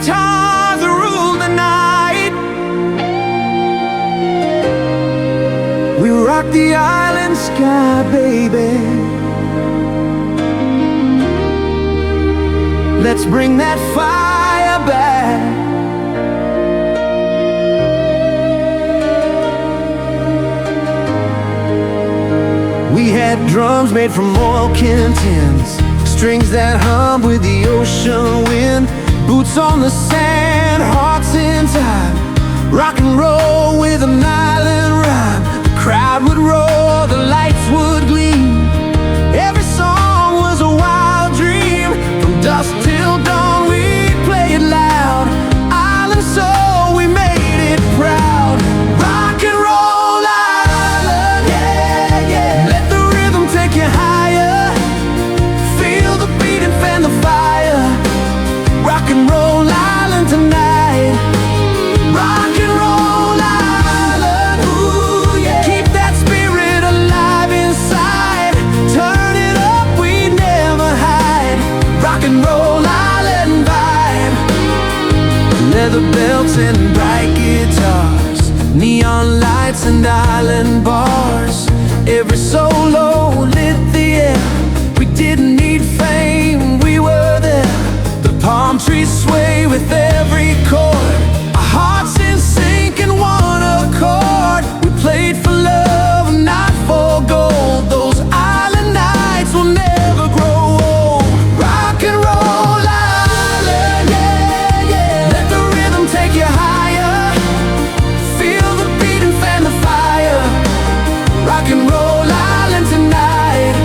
guitars rule the night. We rock the island sky, baby. Let's bring that fire back. We had drums made from oil can tins, strings that hum with the ocean wind, boots on the sand, hearts in time, rock and roll with an island rhyme. The crowd would roar, the lights would gleam. Every song was a wild dream. From dusk till dawn we'd play it loud. Island soul, we made it proud. Rock and roll island, yeah, yeah. Let the rhythm take you higher. Feel the beat and fan the fire. Rock and roll island tonight. Rock and roll island, ooh yeah. Keep that spirit alive inside. Turn it up, we never hide. Rock and roll island vibe. Leather belts and bright guitars, neon lights and island bars. Every solo lit the air. We didn't need fame, we were there. The palm trees sway with every chord. Our hearts in sync in one accord. We played for love, not for gold. Those island nights will never grow old. Rock and roll island, yeah, yeah. Let the rhythm take you higher. Feel the beat and fan the fire. Rock and roll island tonight.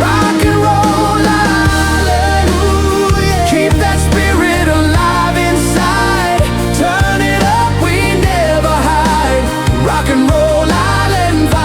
Rock and roll island, ooh yeah. Keep that spirit alive inside. Turn it up, we never hide. Rock and roll island vibe.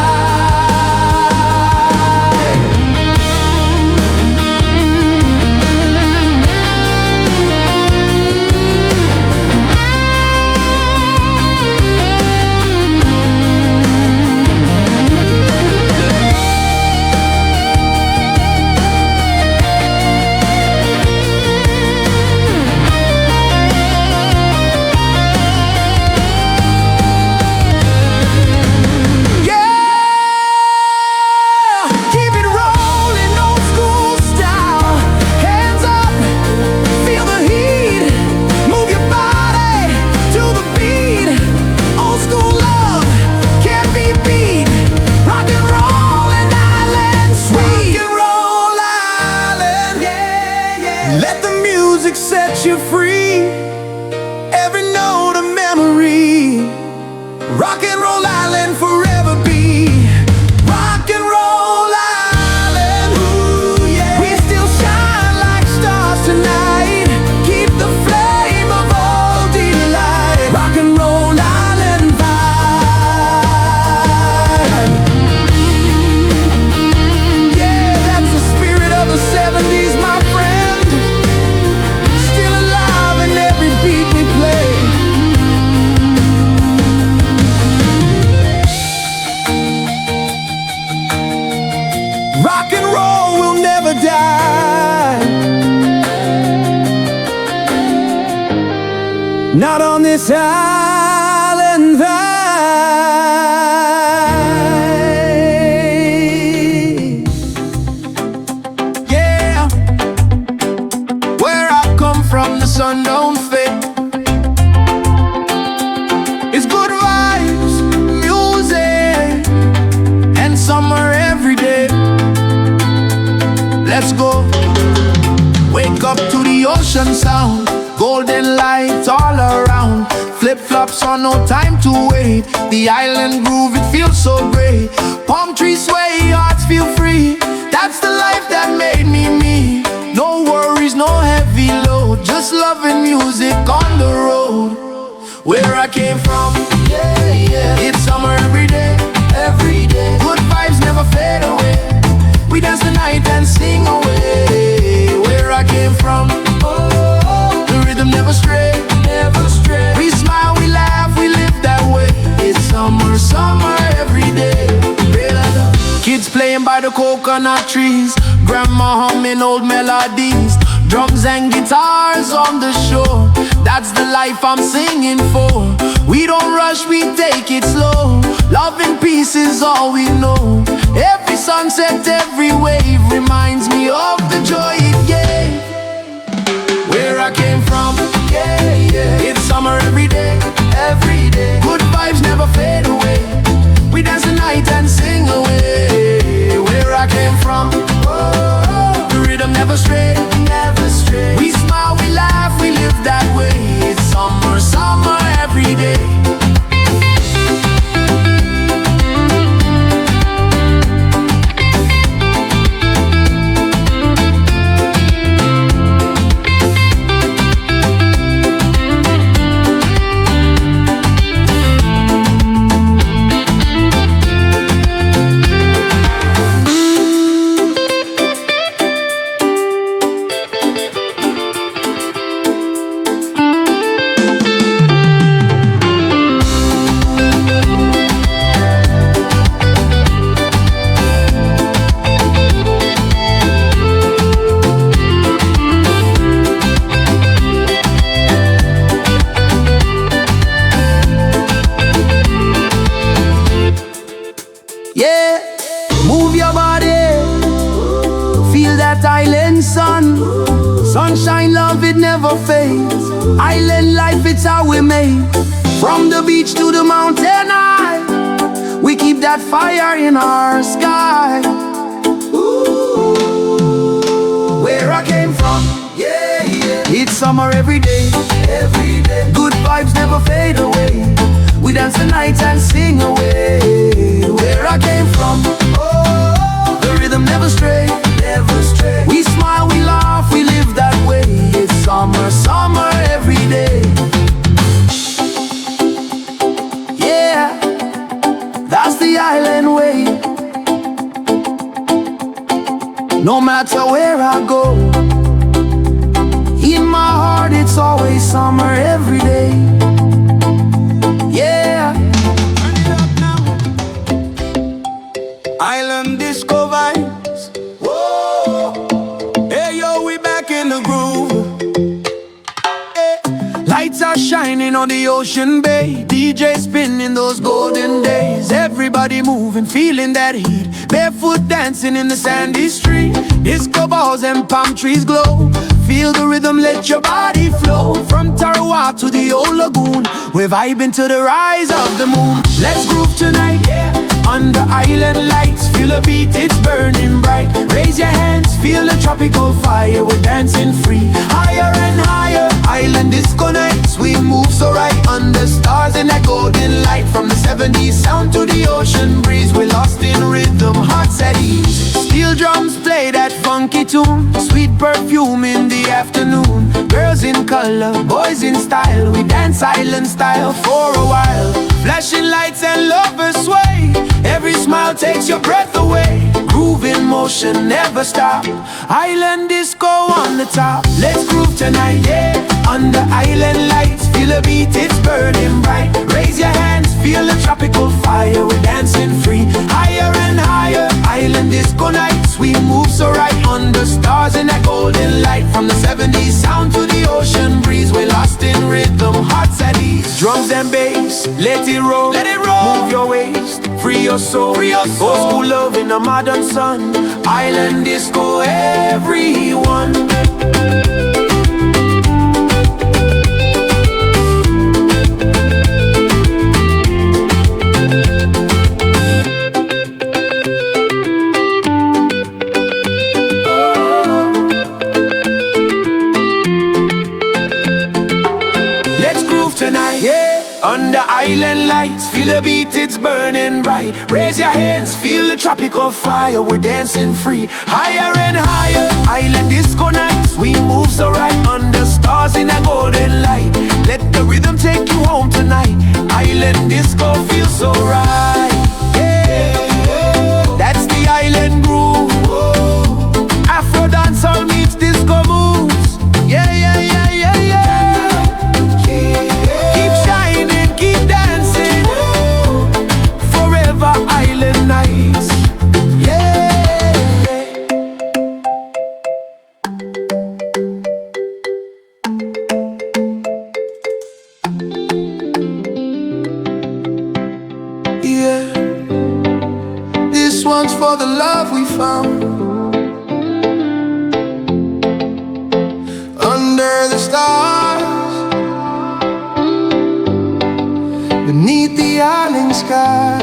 Yeah, keep it rolling, old school style. Hands up, feel the heat. Move your body to the beat. Old school love can't be beat. Rock and roll and island sweet. Rock and roll island, yeah, yeah. Let the music set you free. Every note a memory. Rock and roll island forever be. Rock and roll island, ooh yeah. We still shine like stars tonight. Keep the flame of old delight. Rock and roll island vibe. Yeah, that's the spirit of the 70s, my friend. Still alive in every beat we play. Rock and roll will never die. Not on this island vibe. Yeah, where I come from, the sun don't fade. It's good vibes, music, and summer every day. Let's go. Wake up to the ocean sound. Golden lights all around. Flip-flops on, no time to wait. The island groove, it feels so great. Palm trees sway, hearts feel free. That's the life that made me me. No worries, no heavy load. Just love and music on the road. Where I came from, yeah, yeah. It's summer every day, every day. Good vibes never fade away. We dance the night and sing away. Where I came from, the rhythm never stray, never stray. We smile, we laugh, we live that way. It's summer, summer every day. Kids playing by the coconut trees, grandma humming old melodies. Drums and guitars on the shore, that's the life I'm singing for. We don't rush, we take it slow. Love and peace is all we know. Every sunset, every wave reminds me of the joy it gave. Where I came from, yeah, yeah. It's summer every day, every day. Good vibes never fade away. We dance the night and sing away. Where I came from, oh, the rhythm never stray, never stray. We smile, we laugh, we live that way. It's summer, summer every day. Yeah, move your body, feel that island sun. Sunshine, love, it never fades. Island life, it's how we made. From the beach to the mountain high, we keep that fire in our sky. Ooh, where I came from, yeah, yeah. It's summer every day, every day. Good vibes never fade away. We dance the night and sing away. Where I came from, oh, the rhythm never stray, never stray. We smile, we laugh, we live that way. It's summer, summer every day. Yeah, that's the island way. No matter where I go, in my heart it's always summer every day. Yeah, turn it up now. Island disco vibes. Whoa, hey yo, we back in the groove. Hey. Lights are shining on the ocean bay. DJ spinning those golden days. Everybody moving, feeling that heat. Barefoot dancing in the sandy street. Disco balls and palm trees glow. Feel the rhythm, let your body flow. From Tarawa to the old lagoon, we're vibing to the rise of the moon. Let's groove tonight, yeah. Under island lights, feel the beat, it's burning bright. Raise your hands, feel the tropical fire. We're dancing free, higher and higher. Island disco nights, we move so right. Under stars in that golden light. From the 70s sound to the ocean breeze, we're lost in rhythm, hearts at ease. Steel drums play that funky tune. Sweet perfume in the afternoon. Girls in color, boys in style. We dance island style for a while. Flashing lights and lovers sway. Every smile takes your breath away. Groove in motion, never stop. Island disco on the top. Let's groove tonight, yeah. Under island lights, feel the beat, it's burning bright. Raise your hands, feel the tropical fire. We're dancing free, higher and higher. Island disco nights, we move so right. Under stars in that golden light. From the 70s sound to the ocean breeze, we're lost in rhythm, hearts at ease. Drums and bass, let it roll, let it roll. Move your waist, free your soul, free your soul. Old school love in the modern sun. Island disco, everyone. Under island lights, feel the beat, it's burning bright. Raise your hands, feel the tropical fire. We're dancing free, higher and higher. Island disco nights, we move so right. Under stars in a golden light. Let the rhythm take you home tonight. Island disco feels so right. Yeah, that's the island groove. Afro dancehall meets disco moves. Yeah, yeah, yeah, yeah, yeah. Island nights, yeah. found. Under the stars, beneath the island sky,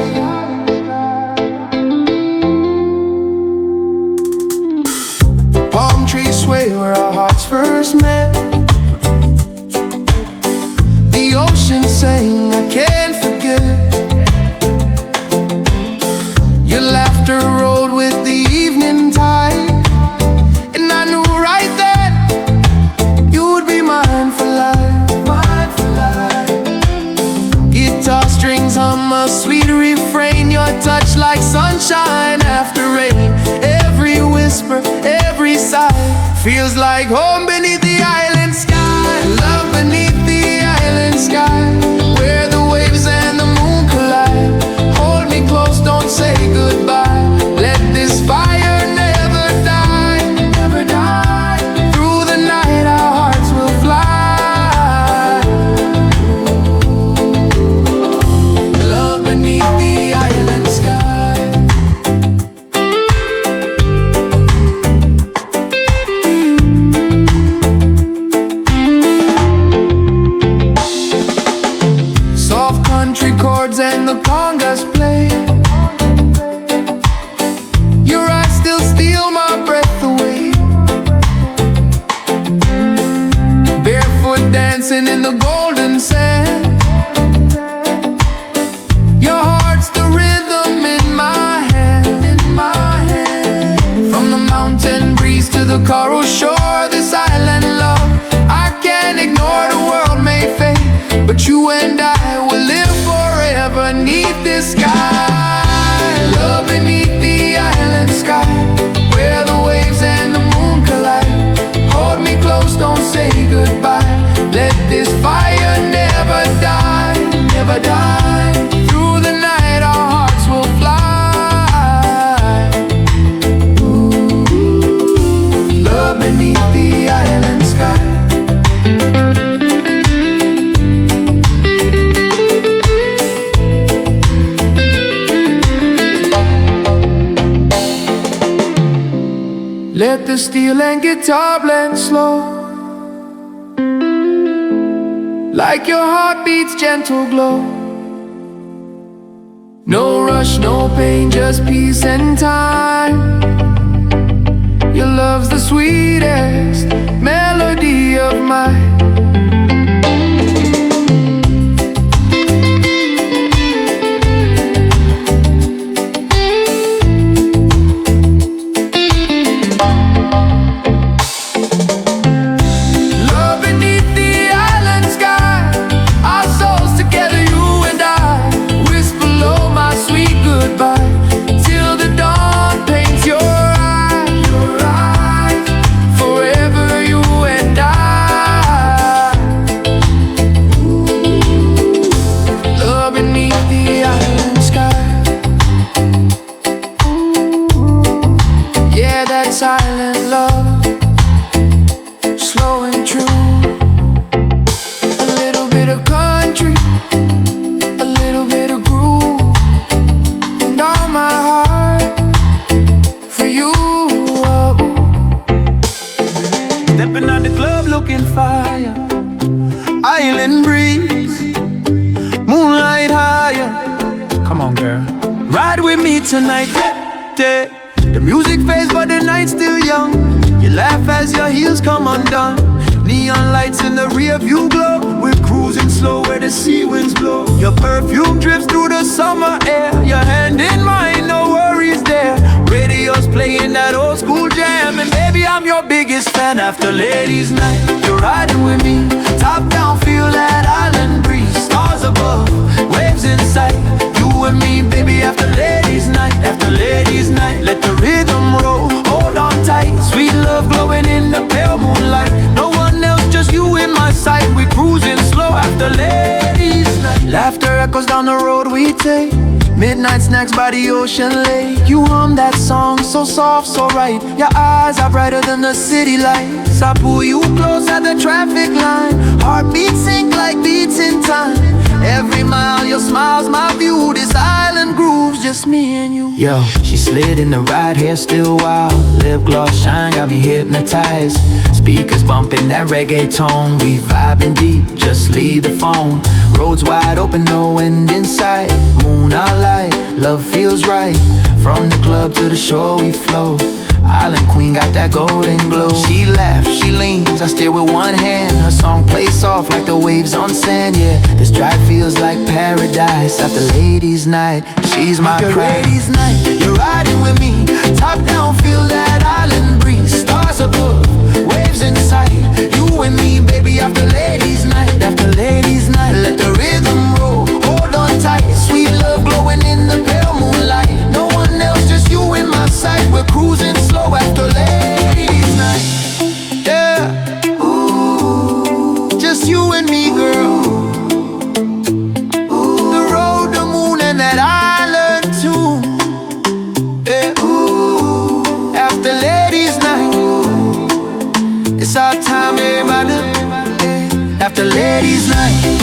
palm trees sway where our hearts first met. The ocean sang, I can't forget. Your laughter rolled with the evening tide, and I knew right then you would be mine for life, mine for life. Guitar strings hum a sweet refrain, your touch like sunshine after rain. Every whisper, every sigh feels like home beneath the island sky. Love beneath the island sky, where the waves and the moon collide. Hold me close, don't say goodbye. Let this fire never die, never die. Through the night our hearts will fly. Love beneath the island sky. Soft country chords and the congas play. Your eyes still steal my breath away. Barefoot dancing in the golden sand. Your heart's the rhythm in my hand, in my hand. From the mountain breeze to the coral shore, this island love I can't ignore. The world may fade, but you and I will live forever beneath this sky. Love beneath the island sky, where the waves and the moon collide. Hold me close, don't say goodbye. Let this fire never die, never die. Through the night our hearts will fly. Ooh, love beneath the island sky. Let the steel and guitar blend slow, like your heartbeat's gentle glow. No rush, no pain, just peace and time. Your love's the sweetest melody of mine. Silent love, slow and true. A little bit of country, a little bit of groove, and all my heart for you. Stepping out the club looking fire, island breeze, moonlight higher. Come on, girl, ride with me tonight. The music fades but the night's still young. You laugh as your heels come undone. Neon lights in the rear view glow. We're cruising slow where the sea winds blow. Your perfume drifts through the summer air. Your hand in mine, no worries there. Radio's playing that old school jam, and baby I'm your biggest fan after ladies night. You're riding with me, top down, feel that island breeze. Stars above, waves in sight. You and me, baby, after ladies night, after ladies night. Let the rhythm roll, hold on tight. Sweet love glowing in the pale moonlight. No one else, just you in my sight. We cruising slow after ladies night. Laughter echoes down the road we take. Midnight snacks by the ocean lake. You hum that song so soft, so right. Your eyes are brighter than the city lights. I pull you close at the traffic line. Heartbeats sync like beats in time. Every mile your smile's my view. This island groove's just me and you. Yo, she slid in the ride, hair still wild. Lip gloss shine, got me hypnotized. Speakers bumping that reggae tone. We vibing deep, just leave the phone. Roads wide open, no end in sight. Moon our light, love feels right. From the club to the shore we flow. Island queen got that golden glow. She laughs, she leans, I steer with one hand. Her song plays soft like the waves on sand, yeah. This drive feels like paradise. After ladies' night, she's my pride. Ladies' night, you're riding with me. Top down, feel that island breeze. Stars above, waves in sight. You and me, baby, after ladies' night. After ladies' night, let the rhythm roll. Hold on tight, sweet love glowing in the pale moonlight. No one else, just you in my sight. We're cruising slow after ladies' night. Yeah, ooh, just you and me, girl. The road, the moon, and that island tune. Yeah, ooh, after ladies' night, it's our time, everybody. After ladies' night.